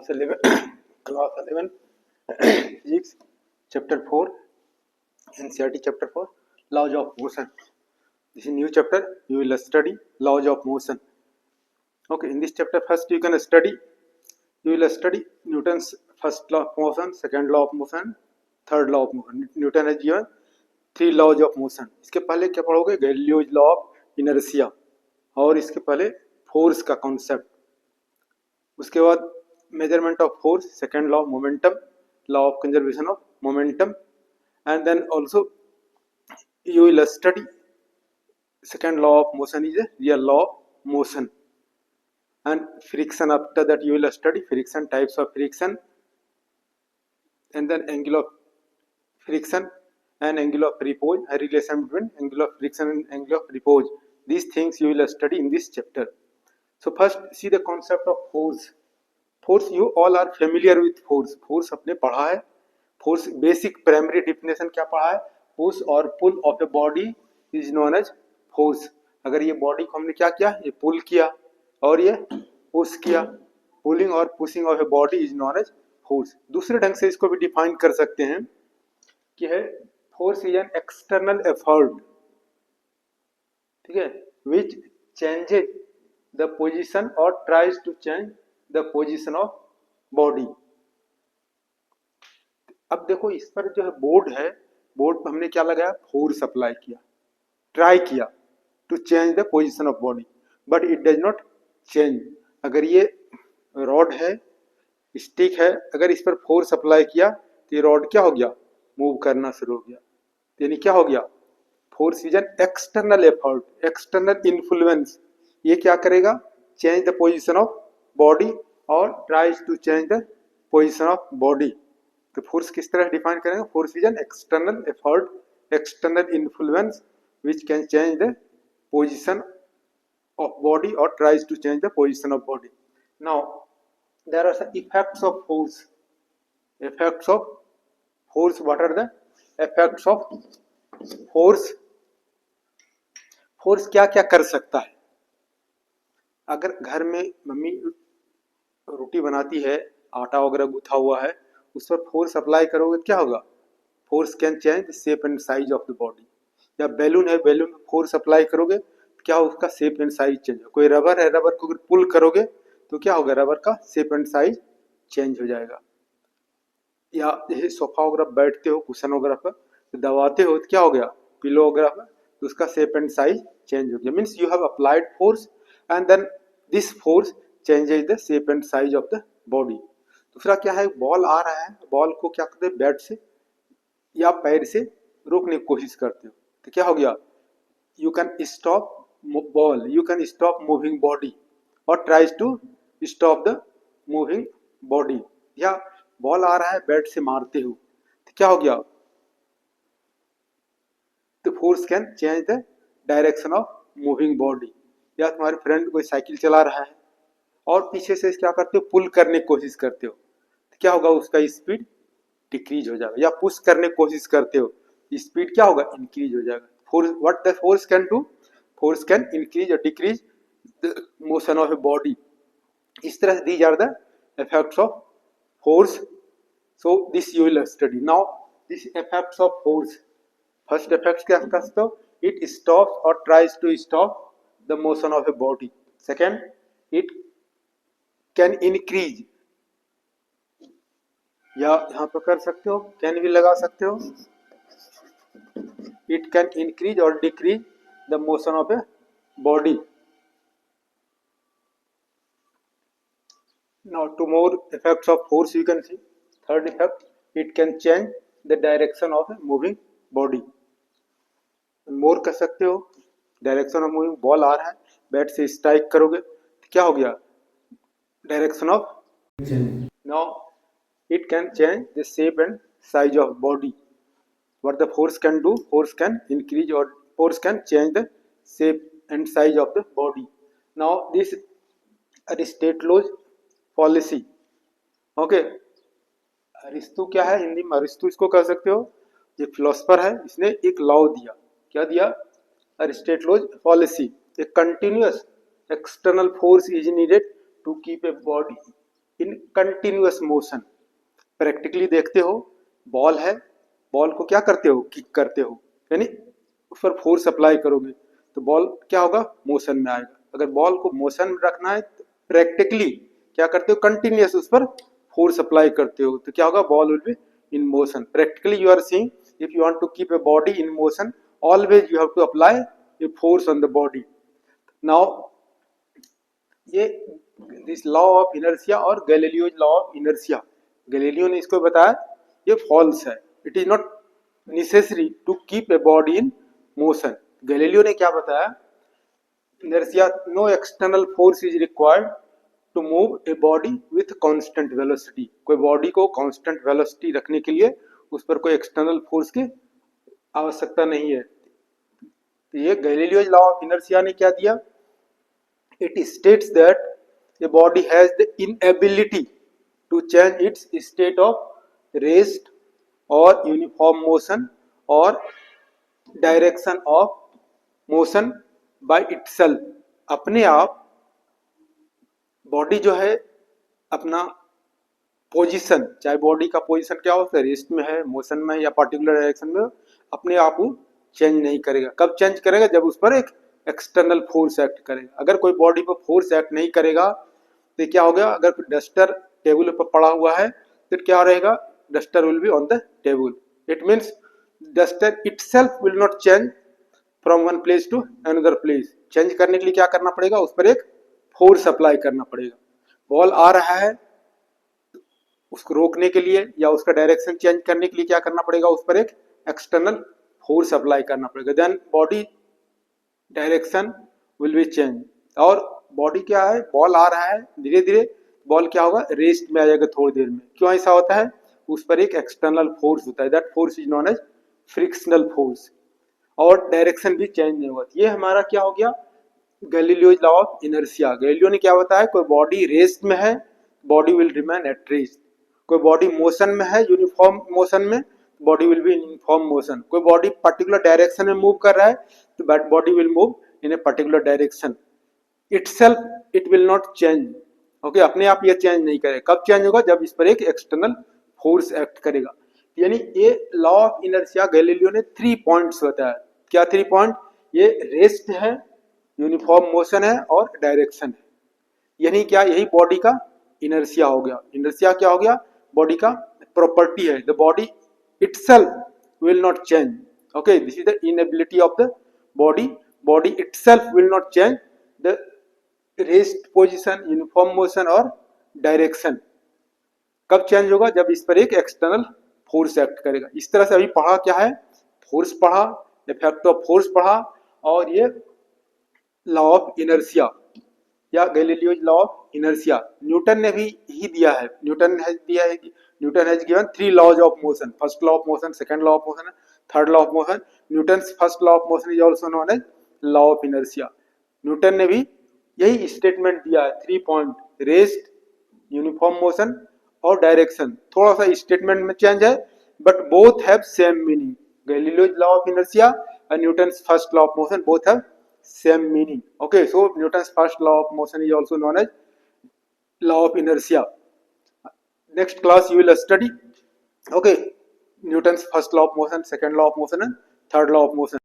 class 11 physics chapter 4 NCERT chapter 4 laws of motion. This is new chapter. You will study laws of motion. Okay, in this chapter first you will study Newton's first law of motion, second law of motion, third law of motion. Newton has given 3 laws of motion. इसके पहले क्या पढ़ोगे? Galileo's law of inertia और इसके पहले force का concept. उसके बाद measurement of force, second law of momentum, law of conservation of momentum, and then also you will study second law of motion is a real law of motion, and friction. After that you will study friction, types of friction, and then angle of friction and angle of repose, a relation between angle of friction and angle of repose. These things you will study in this chapter. So first see the concept of force. Force, you all are familiar with force. Force अपने पढ़ा है. Force basic primary definition क्या पढ़ा है? Push और pull of a body is known as force. अगर ये body को हमने क्या किया, ये पुल किया और ये पुश किया, पुलिंग और pushing of a body is known as force. दूसरे ढंग से इसको भी डिफाइन कर सकते हैं कि है force is an external effort, ठीक है, विच चेंजेज द पोजिशन और tries to change the position of body. अब देखो इस पर जो है बोर्ड है, बोर्ड पर हमने क्या लगाया? फोर्स अप्लाई किया, ट्राई किया to change the position of body, but it does not change. अगर ये रॉड है, स्टिक है, अगर इस पर फोर्स अप्लाई किया तो ये रॉड क्या हो गया? मूव करना शुरू हो गया. यानी क्या हो गया? Force is an external effort, external influence. ये क्या करेगा? Change the position of body और tries to change the position of body. तो फोर्स किस तरह डिफाइन करेंगे? Force is an external effort, external influence which can change the position of body और tries to change the position of body. Now there are some effects of force. Effects of force, what are the effects of force? Force क्या क्या कर सकता है? अगर घर में mummy रोटी बनाती है, आटा वगैरह गूथा हुआ है, उस पर फोर्स अप्लाई करोगे क्या होगा? Force can change the shape and size of the body. या बैलून है, बैलून में फोर्स अप्लाई करोगे तो क्या उसका शेप एंड साइज चेंज हो. कोई रबर है, रबर को अगर पुल करोगे तो क्या होगा? रबर का शेप एंड साइज चेंज हो जाएगा. या जैसे सोफा वगैरह बैठते हो, कुशन वगैरह पर तो दबाते हो तो क्या हो गया? पिलो वगैरह पर, तो उसका शेप एंड साइज चेंज हो गया. Means you have applied force and then this force changes the shape and size of the body. दूसरा क्या है? बॉल आ रहा है, बॉल को क्या करते हैं? बैट से या पैर से रोकने की कोशिश करते हो तो क्या हो गया? You can stop ball, you can stop moving body और tries to stop the moving body. या बॉल आ रहा है, बैट से मारते हो तो क्या हो गया? तो force can change the direction of moving body. या तुम्हारे फ्रेंड कोई साइकिल चला रहा है और पीछे से क्या करते हो? पुल करने की कोशिश करते हो तो क्या होगा? उसका स्पीड डिक्रीज हो जाएगा. या पुश करने की कोशिश करते हो, स्पीड क्या होगा? इंक्रीज हो जाएगा. Force, what the force can do? Force can increase और decrease the motion of a body. इस तरह these are the effects of force. So this you will study. Now this effects of force. First effect क्या करते हो? It stops और tries to stop the motion of a body. Second, it can increase, या यहाँ पर कर सकते हो, कैन भी लगा सकते हो. it can increase or decrease the motion of a body. Now two more effects of force you can see. Third effect, it can change the direction of a moving body. more कर सकते हो. Direction of moving, ball आ रहा है, bat से strike करोगे तो क्या हो गया? Direction of change. Now it can change the shape and size of body. What the force can do? Force can increase और force can change the shape and size of the body. Now this Aristotle policy. Okay, अरिस्तु क्या है हिंदी में? अरिस्तु इसको कह सकते हो. ये फिलोसफर है, इसने एक लॉ दिया. क्या दिया? Aristotle's policy. A continuous external force is needed to keep a body in continuous motion. Practically देखते हो, बॉल है, बॉल को क्या करते हो, किक करते हो, यानी उस पर फोर्स अप्लाई करोगे तो बॉल क्या होगा, मोशन में आएगा। अगर बॉल को मोशन में रखना है तो प्रैक्टिकली क्या करते हो, कंटिन्यूअस उस पर फोर्स अप्लाई करते हो तो क्या होगा, ball will be in motion. Practically you are seeing, if you want to keep a body in motion, always you have to apply a force on the body. Now ये this law of inertia और Galileo's law of inertia, Galileo ने इसको बताया, ये false है। It is not necessary to keep a body in motion. Galileo ने क्या बताया, inertia, no external force is required to move a body with constant velocity. कोई बॉडी को कांस्टेंट वेलोसिटी रखने के लिए उस पर कोई एक्सटर्नल फोर्स की आवश्यकता नहीं है। तो ये गैलीलियोज लॉ ऑफ इनर्शिया ने क्या दिया, it states that a body has the inability to change its state of rest or uniform motion or direction of motion by itself। अपने आप बॉडी जो है अपना पोजीशन, चाहे बॉडी का पोजीशन क्या हो, रेस्ट में है, मोशन में है या पर्टिकुलर डायरेक्शन में, अपने आप वो चेंज नहीं करेगा। कब चेंज करेगा, जब उस पर एक एक्सटर्नल फोर्स एक्ट करेगा। अगर कोई बॉडी पर फोर्स एक्ट नहीं करेगा तो क्या हो गया, अगर कोई डस्टर टेबल पर पड़ा हुआ है तो क्या रहेगा, duster will be on the table. It means duster itself will not change from one place to another place. Change करने के लिए क्या करना पड़ेगा, उस पर एक फोर्स अप्लाई करना पड़ेगा। बॉल आ रहा है, उसको रोकने के लिए या उसका डायरेक्शन चेंज करने के लिए क्या करना पड़ेगा, उस पर एक एक्सटर्नल फोर्स अप्लाई करना पड़ेगा। Then body direction will be change. और बॉडी क्या है, बॉल आ रहा है, धीरे धीरे बॉल क्या होगा, रेस्ट में आ जाएगा थोड़ी देर में। क्यों ऐसा होता है, उस पर एक एक्सटर्नल फोर्स होता है, that force is known as frictional force. और डायरेक्शन भी चेंज नहीं हुआ। ये हमारा क्या हो गया, Galileo's law of inertia. Galileo ने क्या बताया, कोई बॉडी रेस्ट में है, body will remain at rest. कोई बॉडी मोशन में है, यूनिफॉर्म मोशन में, body will be in uniform motion. कोई बॉडी पर्टिकुलर डायरेक्शन में मूव कर रहा है तो that body will move in a particular direction. Itself it will not change. Okay, अपने आप ये चेंज नहीं करेगा। कब चेंज होगा, जब इस पर एक एक्सटर्नल फोर्स एक्ट करेगा। यानी ये लॉ ऑफ इनर्शिया गैलीलियो ने 3 पॉइंट्स बताया। क्या 3 पॉइंट, ये रेस्ट है, यूनिफॉर्म मोशन है और डायरेक्शन है। यानी क्या, यही बॉडी का इनर्शिया हो गया। इनर्शिया क्या हो गया, बॉडी का प्रॉपर्टी है। The body itself will not change. Okay, this is the inability of the body. Body itself will not change the rest position, uniform motion और डायरेक्शन। कब चेंज होगा, जब इस पर एक एक्सटर्नल फोर्स एक्ट करेगा। इस तरह से अभी पढ़ा क्या है, फोर्स पढ़ा, इफेक्ट ऑफ फोर्स पढ़ा, और ये लॉ ऑफ इनर्शिया या Galileo's law of inertia Newton ने भी ही दिया है। Newton has given 3 laws of motion. First law of motion, second law of motion, third law of motion. Newton's first law of motion is also known as law of inertia. Newton ने भी यही statement दिया है, 3 point, rest, uniform motion और direction. थोड़ा सा statement में change है, but both have same meaning. Galileo's law of inertia and Newton's first law of motion both have same meaning. Okay, so Newton's first law of motion is also known as law of inertia. Next class you will study, okay, Newton's first law of motion, second law of motion and third law of motion.